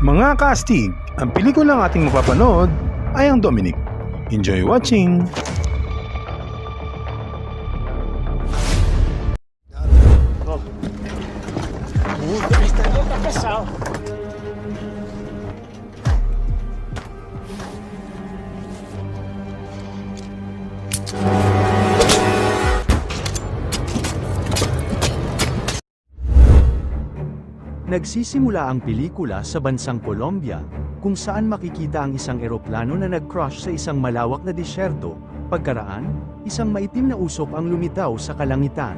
Mga kaastig, ang pelikulang ating mapapanood ay ang Dominic. Enjoy watching! Nagsisimula ang pelikula sa bansang Colombia, kung saan makikita ang isang eroplano na nag-crash sa isang malawak na disyerto. Pagkaraan, isang maitim na usok ang lumitaw sa kalangitan.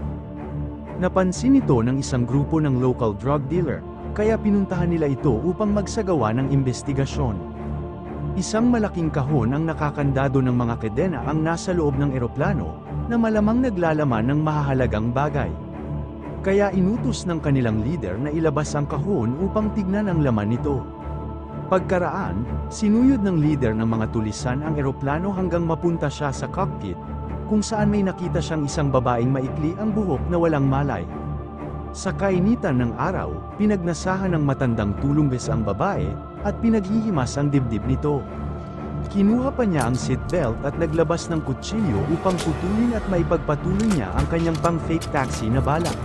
Napansin ito ng isang grupo ng local drug dealer, kaya pinuntahan nila ito upang magsagawa ng investigasyon. Isang malaking kahon ang nakakandado ng mga kedena ang nasa loob ng eroplano, na malamang naglalaman ng mahahalagang bagay. Kaya inutos ng kanilang leader na ilabas ang kahon upang tignan ang laman nito. Pagkaraan, sinuyod ng leader ng mga tulisan ang eroplano hanggang mapunta siya sa cockpit, kung saan may nakita siyang isang babaeng maikli ang buhok na walang malay. Sa kainitan ng araw, pinagnasahan ng matandang tulungbes ang babae, at pinaghihimas ang dibdib nito. Kinuha pa niya ang seatbelt at naglabas ng kutsilyo upang putulin at maipagpatuloy niya ang kanyang pang-fake taxi na balak.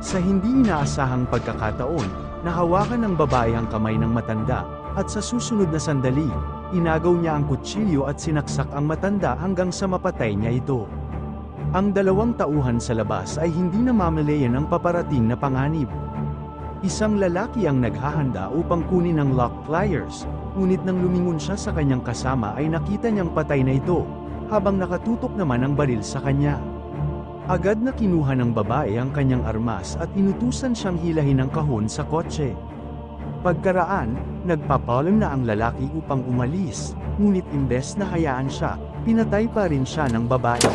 Sa hindi inaasahang pagkakataon, nahawakan ng babae ang kamay ng matanda, at sa susunod na sandali, inagaw niya ang kutsilyo at sinaksak ang matanda hanggang sa mapatay niya ito. Ang dalawang tauhan sa labas ay hindi namamalayan ang paparating na panganib. Isang lalaki ang naghahanda upang kunin ang lock pliers, ngunit nang lumingon siya sa kanyang kasama ay nakita niyang patay na ito, habang nakatutok naman ang baril sa kanya. Agad na kinuha ng babae ang kanyang armas at inutusan siyang hilahin ang kahon sa kotse. Pagkaraan, nagpapalam na ang lalaki upang umalis, ngunit imbes na hayaan siya, pinatay pa rin siya ng babae.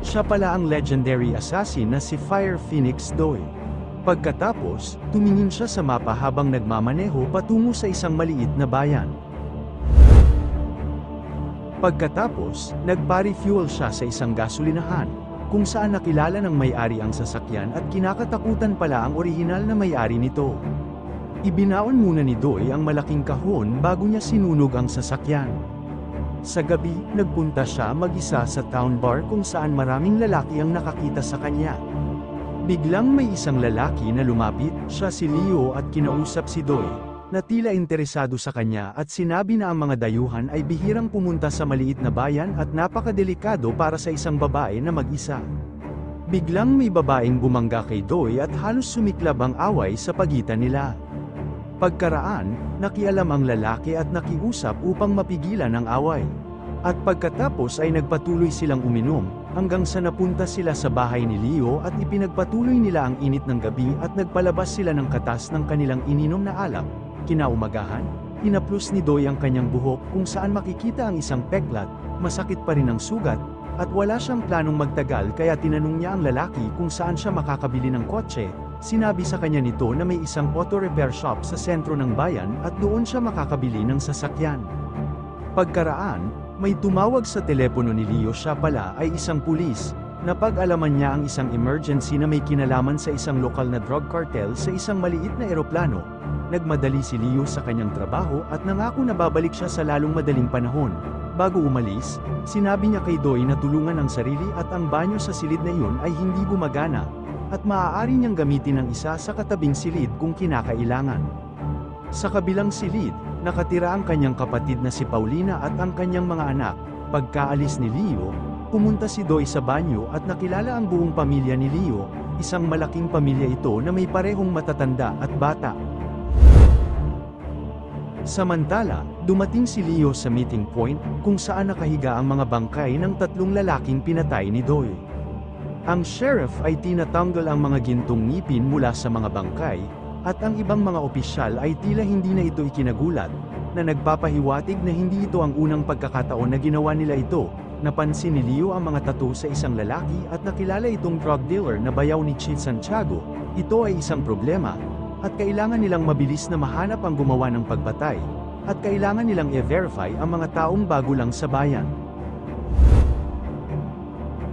Siya pala ang legendary assassin na si Fire Phoenix Doy. Pagkatapos, tumingin siya sa mapa habang nagmamaneho patungo sa isang maliit na bayan. Pagkatapos, nagpa-refuel siya sa isang gasolinahan, kung saan nakilala ng may-ari ang sasakyan at kinakatakutan pala ang orihinal na may-ari nito. Ibinaon muna ni Doy ang malaking kahon bago niya sinunog ang sasakyan. Sa gabi, nagpunta siya mag-isa sa town bar kung saan maraming lalaki ang nakakita sa kanya. Biglang may isang lalaki na lumapit, siya si Leo, at kinausap si Doy, na tila interesado sa kanya at sinabi na ang mga dayuhan ay bihirang pumunta sa maliit na bayan at napakadelikado para sa isang babae na mag-isa. Biglang may babaeng bumangga kay Doy at halos sumiklab ang away sa pagitan nila. Pagkaraan, nakialam ang lalaki at nakiusap upang mapigilan ang away. At pagkatapos ay nagpatuloy silang uminom, hanggang sa napunta sila sa bahay ni Leo at ipinagpatuloy nila ang init ng gabi at nagpalabas sila ng katas ng kanilang ininom na alak. Kinaumagahan, hinaplos ni Doy ang kanyang buhok kung saan makikita ang isang peklat, masakit pa rin ang sugat, at wala siyang planong magtagal kaya tinanong niya ang lalaki kung saan siya makakabili ng kotse. Sinabi sa kanya nito na may isang auto repair shop sa sentro ng bayan at doon siya makakabili ng sasakyan. Pagkaraan, may tumawag sa telepono ni Leo, siya pala ay isang pulis. Napag-alaman niya ang isang emergency na may kinalaman sa isang lokal na drug cartel sa isang maliit na eroplano. Nagmadali si Leo sa kanyang trabaho at nangako na babalik siya sa lalong madaling panahon. Bago umalis, sinabi niya kay Doy na tulungan ang sarili at ang banyo sa silid na iyon ay hindi gumagana, at maaari niyang gamitin ang isa sa katabing silid kung kinakailangan. Sa kabilang silid, nakatira ang kanyang kapatid na si Paulina at ang kanyang mga anak. Pagkaalis ni Leo, pumunta si Doy sa banyo at nakilala ang buong pamilya ni Leo, isang malaking pamilya ito na may parehong matatanda at bata. Samantala, dumating si Leo sa meeting point, kung saan nakahiga ang mga bangkay ng tatlong lalaking pinatay ni Doy. Ang sheriff ay tinatanggal ang mga gintong ngipin mula sa mga bangkay, at ang ibang mga opisyal ay tila hindi na ito ikinagulat, na nagpapahiwatig na hindi ito ang unang pagkakataon na ginawa nila ito. Napansin ni Leo ang mga tattoo sa isang lalaki at nakilala itong drug dealer na bayaw ni Chief Santiago. Ito ay isang problema, at kailangan nilang mabilis na mahanap ang gumawa ng pagpatay, at kailangan nilang i-verify ang mga taong bago lang sa bayan.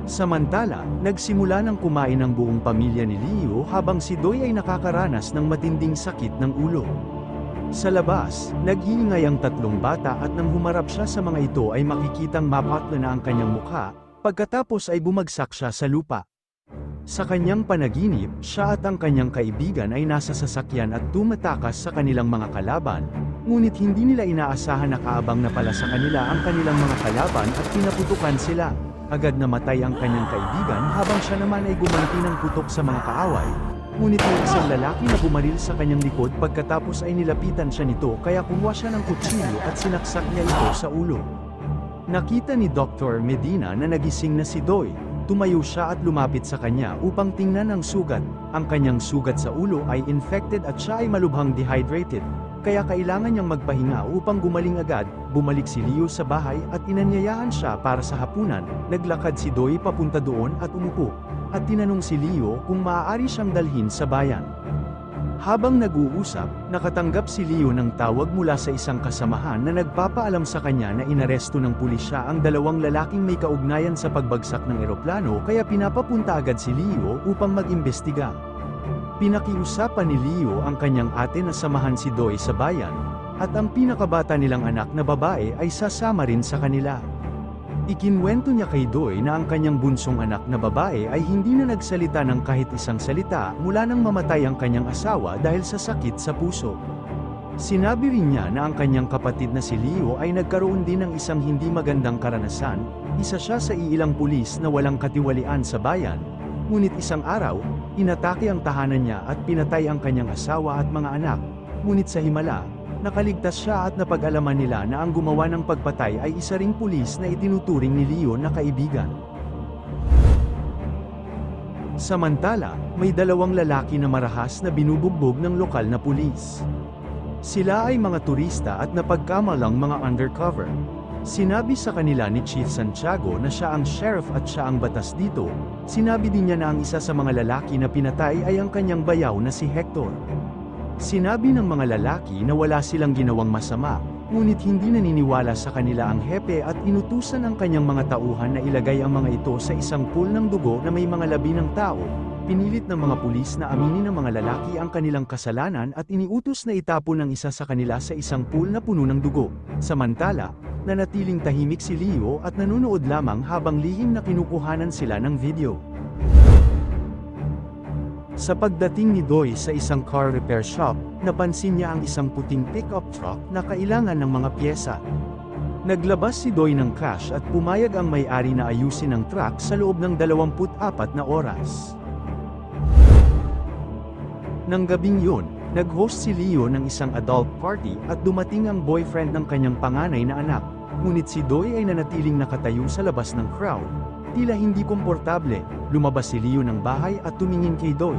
Samantala, nagsimula ng kumain ang buong pamilya ni Leo habang si Doy ay nakakaranas ng matinding sakit ng ulo. Sa labas, nag-iingay ang tatlong bata at nang humarap siya sa mga ito ay makikitang mapatlo na ang kanyang mukha, pagkatapos ay bumagsak siya sa lupa. Sa kanyang panaginip, siya at ang kanyang kaibigan ay nasa sasakyan at tumatakas sa kanilang mga kalaban, ngunit hindi nila inaasahan na kaabang na pala sa kanila ang kanilang mga kalaban at pinaputukan sila. Agad namatay ang kanyang kaibigan habang siya naman ay gumanti ng putok sa mga kaaway. Ngunit may isang lalaki na bumaril sa kanyang likod pagkatapos ay nilapitan siya nito kaya kumuha siya ng kutsilyo at sinaksak niya ito sa ulo. Nakita ni Dr. Medina na nagising na si Doy. Tumayo siya at lumapit sa kanya upang tingnan ang sugat. Ang kanyang sugat sa ulo ay infected at siya ay malubhang dehydrated, kaya kailangan niyang magpahinga upang gumaling agad. Bumalik si Leo sa bahay at inanyayahan siya para sa hapunan. Naglakad si Doy papunta doon at umupo, at tinanong si Leo kung maaari siyang dalhin sa bayan. Habang nag-uusap, nakatanggap si Leo ng tawag mula sa isang kasamahan na nagpapaalam sa kanya na inaresto ng pulisya ang dalawang lalaking may kaugnayan sa pagbagsak ng eroplano kaya pinapapunta agad si Leo upang mag-imbestiga. Pinakiusapan ni Leo ang kanyang ate na samahan si Doy sa bayan, at ang pinakabata nilang anak na babae ay sasama rin sa kanila. Ikinwento niya kay Doy na ang kanyang bunsong anak na babae ay hindi na nagsalita ng kahit isang salita mula nang mamatay ang kanyang asawa dahil sa sakit sa puso. Sinabi rin niya na ang kanyang kapatid na si Leo ay nagkaroon din ng isang hindi magandang karanasan, isa siya sa iilang pulis na walang katiwalian sa bayan, ngunit isang araw, inatake ang tahanan niya at pinatay ang kanyang asawa at mga anak, ngunit sa himala, nakaligtas siya at napag-alaman nila na ang gumawa ng pagpatay ay isa ring pulis na itinuturing ni Leo na kaibigan. Samantala, may dalawang lalaki na marahas na binubugbog ng lokal na pulis. Sila ay mga turista at napagkamalang mga undercover. Sinabi sa kanila ni Chief Santiago na siya ang sheriff at siya ang batas dito. Sinabi din niya na ang isa sa mga lalaki na pinatay ay ang kanyang bayaw na si Hector. Sinabi ng mga lalaki na wala silang ginawang masama, ngunit hindi naniniwala sa kanila ang hepe at inutusan ang kanyang mga tauhan na ilagay ang mga ito sa isang pool ng dugo na may mga labi ng tao. Pinilit ng mga pulis na aminin ng mga lalaki ang kanilang kasalanan at iniutos na itapon ang isa sa kanila sa isang pool na puno ng dugo. Samantala, nanatiling tahimik si Leo at nanunood lamang habang lihim na kinukuhanan sila ng video. Sa pagdating ni Doy sa isang car repair shop, napansin niya ang isang puting pickup truck na kailangan ng mga pyesa. Naglabas si Doy ng cash at pumayag ang may-ari na ayusin ang truck sa loob ng 24 na oras. Nang gabing yun, nag-host si Leo ng isang adult party at dumating ang boyfriend ng kanyang panganay na anak, ngunit si Doy ay nanatiling nakatayo sa labas ng crowd. Tila hindi komportable, lumabas si Leo ng bahay at tumingin kay Doy.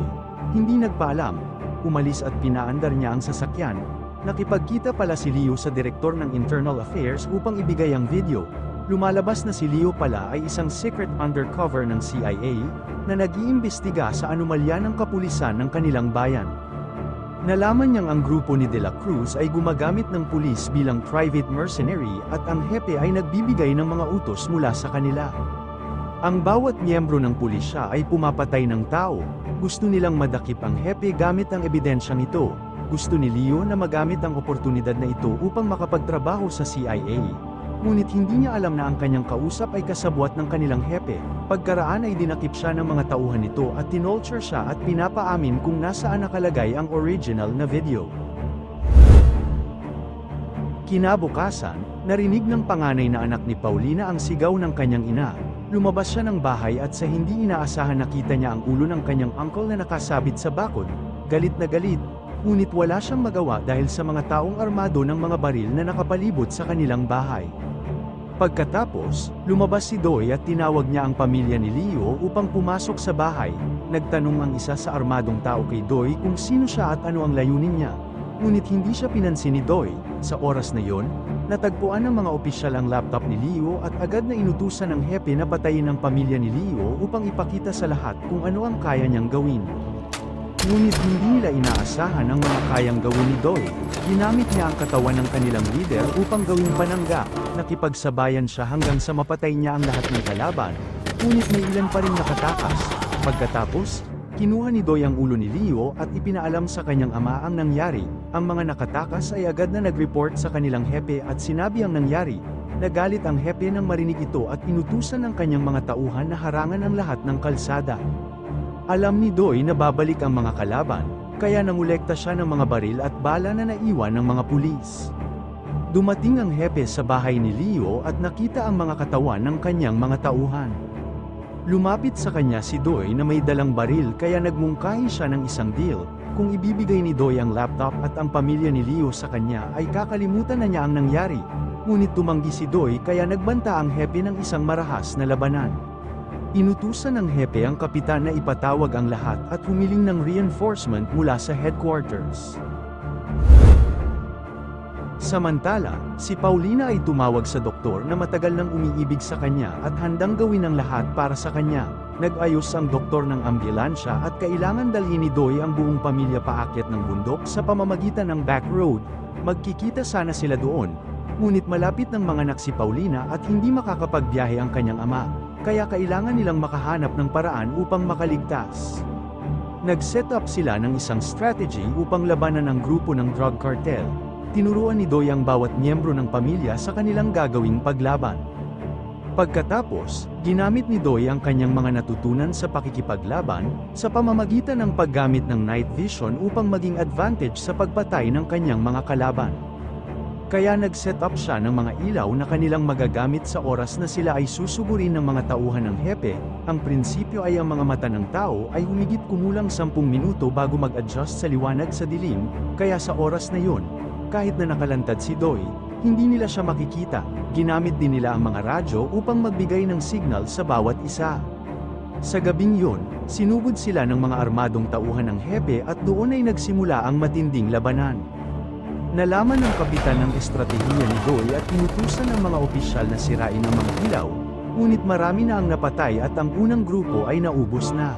Hindi nagpaalam, umalis at pinaandar niya ang sasakyan. Nakipagkita pala si Leo sa direktor ng Internal Affairs upang ibigay ang video. Lumalabas na si Leo pala ay isang secret undercover ng CIA, na nag-iimbestiga sa anomalya ng kapulisan ng kanilang bayan. Nalaman niyang ang grupo ni De La Cruz ay gumagamit ng pulis bilang private mercenary at ang hepe ay nagbibigay ng mga utos mula sa kanila. Ang bawat miyembro ng pulisya ay pumapatay ng tao. Gusto nilang madakip ang hepe gamit ang ebidensyang ito. Gusto ni Leo na magamit ang oportunidad na ito upang makapagtrabaho sa CIA. Ngunit hindi niya alam na ang kanyang kausap ay kasabwat ng kanilang hepe. Pagkaraan ay dinakip siya ng mga tauhan nito at tinolture siya at pinapaamin kung nasaan nakalagay ang original na video. Kinabukasan, narinig ng panganay na anak ni Paulina ang sigaw ng kanyang ina. Lumabas siya ng bahay at sa hindi inaasahan nakita niya ang ulo ng kanyang uncle na nakasabit sa bakod. Galit na galit, ngunit wala siyang magawa dahil sa mga taong armado ng mga baril na nakapalibot sa kanilang bahay. Pagkatapos, lumabas si Doy at tinawag niya ang pamilya ni Leo upang pumasok sa bahay. Nagtanong ang isa sa armadong tao kay Doy kung sino siya at ano ang layunin niya. Ngunit hindi siya pinansin ni Doy. Sa oras na yon, natagpuan ng mga opisyal ang laptop ni Leo at agad na inutusan ng hepe na patayin ang pamilya ni Leo upang ipakita sa lahat kung ano ang kaya niyang gawin. Ngunit hindi nila inaasahan ang mga kayang gawin ni Doy. Ginamit niya ang katawan ng kanilang leader upang gawing panangga. Nakipagsabayan siya hanggang sa mapatay niya ang lahat ng kalaban, ngunit may ilan pa rin nakatakas. Pagkatapos, Kinuha ni Doy ang ulo ni Leo at ipinaalam sa kanyang ama ang nangyari. Ang mga nakatakas ay agad na nag-report sa kanilang hepe at sinabi ang nangyari. Nagalit ang hepe nang marinig ito at inutusan ng kanyang mga tauhan na harangan ang lahat ng kalsada. Alam ni Doy na babalik ang mga kalaban, kaya nangolekta siya ng mga baril at bala na naiwan ng mga pulis. Dumating ang hepe sa bahay ni Leo at nakita ang mga katawan ng kanyang mga tauhan. Lumapit sa kanya si Doy na may dalang baril kaya nagmungkahi siya ng isang deal. Kung ibibigay ni Doy ang laptop at ang pamilya ni Leo sa kanya ay kakalimutan na niya ang nangyari. Ngunit tumanggi si Doy kaya nagbanta ang hepe ng isang marahas na labanan. Inutusan ng hepe ang kapitan na ipatawag ang lahat at humiling ng reinforcement mula sa headquarters. Samantala, si Paulina ay tumawag sa doktor na matagal nang umiibig sa kanya at handang gawin ang lahat para sa kanya. Nag-ayos ang doktor ng ambulansya at kailangan dalhin ni Doy ang buong pamilya paakyat ng bundok sa pamamagitan ng back road. Magkikita sana sila doon, ngunit malapit ng manganak si Paulina at hindi makakapagbiyahe ang kanyang ama, kaya kailangan nilang makahanap ng paraan upang makaligtas. Nag-set up sila ng isang strategy upang labanan ang grupo ng drug cartel. Tinuruan ni Doy ang bawat miyembro ng pamilya sa kanilang gagawing paglaban. Pagkatapos, ginamit ni Doy ang kanyang mga natutunan sa pakikipaglaban, sa pamamagitan ng paggamit ng night vision upang maging advantage sa pagpatay ng kanyang mga kalaban. Kaya nag-set up siya ng mga ilaw na kanilang magagamit sa oras na sila ay susugurin ng mga tauhan ng hepe. Ang prinsipyo ay ang mga mata ng tao ay humigit kumulang 10 minuto bago mag-adjust sa liwanag sa dilim, kaya sa oras na yun, kahit na nakalantad si Doy, hindi nila siya makikita. Ginamit din nila ang mga radyo upang magbigay ng signal sa bawat isa. Sa gabing yun, sinugod sila ng mga armadong tauhan ng hepe at doon ay nagsimula ang matinding labanan. Nalaman ng kapitan ng estratehiya ni Doy at inutusan ng mga opisyal na sirain ang mga ilaw, ngunit marami na ang napatay at ang unang grupo ay naubos na.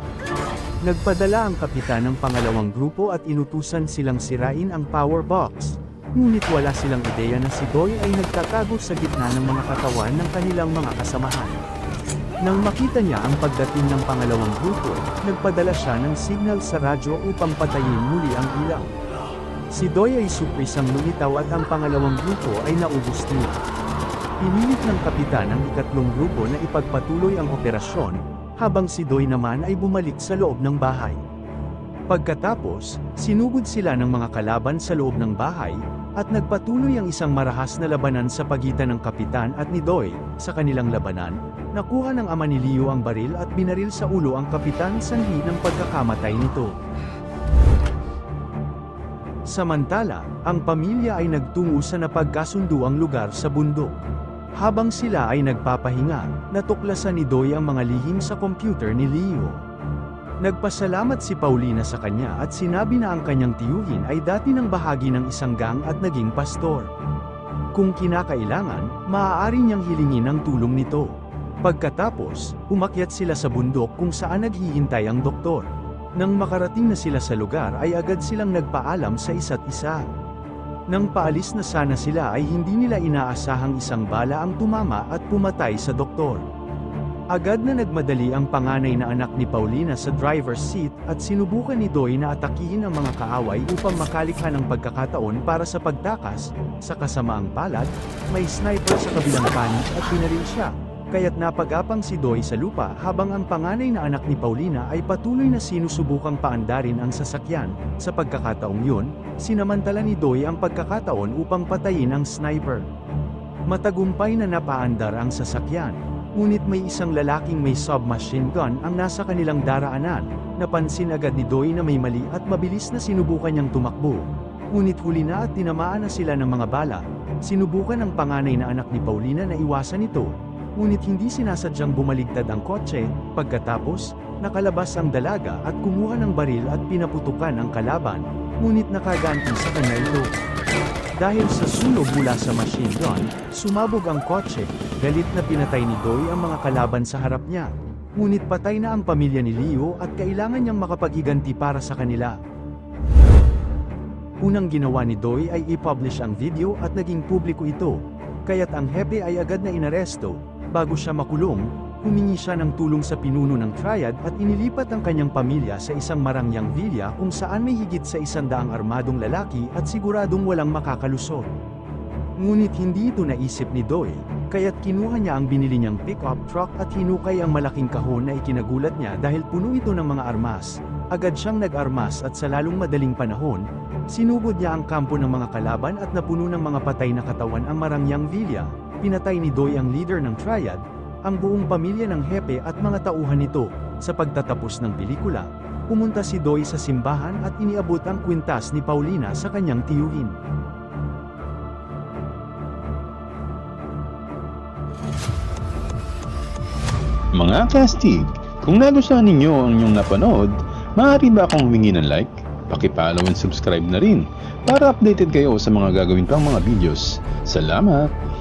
Nagpadala ang kapitan ng pangalawang grupo at inutusan silang sirain ang power box. Ngunit wala silang ideya na si Doy ay nagtatago sa gitna ng mga katawan ng kanilang mga kasamahan. Nang makita niya ang pagdating ng pangalawang grupo, nagpadala siya ng signal sa radyo upang patayin muli ang ilaw. Si Doy ay surprisang lumitaw at ang pangalawang grupo ay naubos niya. Pinilit ng kapitan ang ikatlong grupo na ipagpatuloy ang operasyon, habang si Doy naman ay bumalik sa loob ng bahay. Pagkatapos, sinugod sila ng mga kalaban sa loob ng bahay, at nagpatuloy ang isang marahas na labanan sa pagitan ng kapitan at ni Doy. Sa kanilang labanan, nakuha ng ama ni Leo ang baril at binaril sa ulo ang kapitan sanhi ng pagkakamatay nito. Samantala, ang pamilya ay nagtungo sa napagkasunduang lugar sa bundok. Habang sila ay nagpapahinga, natuklasan ni Doy ang mga lihim sa computer ni Leo. Nagpasalamat si Paulina sa kanya at sinabi na ang kanyang tiyuhin ay dati ng bahagi ng isang gang at naging pastor. Kung kinakailangan, maaari niyang hilingin ang tulong nito. Pagkatapos, umakyat sila sa bundok kung saan naghihintay ang doktor. Nang makarating na sila sa lugar ay agad silang nagpaalam sa isa't isa. Nang paalis na sana sila ay hindi nila inaasahang isang bala ang tumama at pumatay sa doktor. Agad na nagmadali ang panganay na anak ni Paulina sa driver's seat at sinubukan ni Doy na atakihin ang mga kaaway upang makalikha ng pagkakataon para sa pagtakas. Sa kasamaang palad, may sniper sa kabilang panig at binaril siya, kaya't napagapang si Doy sa lupa habang ang panganay na anak ni Paulina ay patuloy na sinusubukang paandarin ang sasakyan. Sa pagkakataong yun, sinamantala ni Doy ang pagkakataon upang patayin ang sniper. Matagumpay na napaandar ang sasakyan. Ngunit may isang lalaking may submachine gun ang nasa kanilang daraanan. Napansin agad ni Doy na may mali at mabilis na sinubukan niyang tumakbo. Ngunit huli na at tinamaan na sila ng mga bala. Sinubukan ng panganay na anak ni Paulina na iwasan ito. Ngunit hindi sinasadyang bumaligtad ang kotse. Pagkatapos, nakalabas ang dalaga at kumuha ng baril at pinaputukan ang kalaban. Ngunit nakaganti sa kanya ito. Dahil sa sunog mula sa machine gun, sumabog ang kotse. Galit na pinatay ni Doy ang mga kalaban sa harap niya. Ngunit patay na ang pamilya ni Leo at kailangan niyang makapag-iganti para sa kanila. Unang ginawa ni Doy ay i-publish ang video at naging publiko ito. Kaya't ang hepe ay agad na inaresto. Bago siya makulong, humingi siya ng tulong sa pinuno ng Triad at inilipat ang kanyang pamilya sa isang marangyang villa kung saan may higit sa 100 armadong lalaki at siguradong walang makakalusot. Ngunit hindi ito naisip ni Doy, kaya't kinuha niya ang binili niyang pick-up truck at hinukay ang malaking kahon na ikinagulat niya dahil puno ito ng mga armas. Agad siyang nag-armas at sa lalong madaling panahon, sinugod niya ang kampo ng mga kalaban at napuno ng mga patay na katawan ang marangyang villa. Pinatay ni Doy ang leader ng Triad, ang buong pamilya ng hepe at mga tauhan nito. Sa pagtatapos ng pelikula, pumunta si Doy sa simbahan at iniabot ang kwintas ni Paulina sa kanyang tiyuhin. Mga kastig, kung nagustuhan ninyo ang inyong napanood, maaari ba akong humingi ng like? Paki-follow and subscribe na rin para updated kayo sa mga gagawin pang mga videos. Salamat!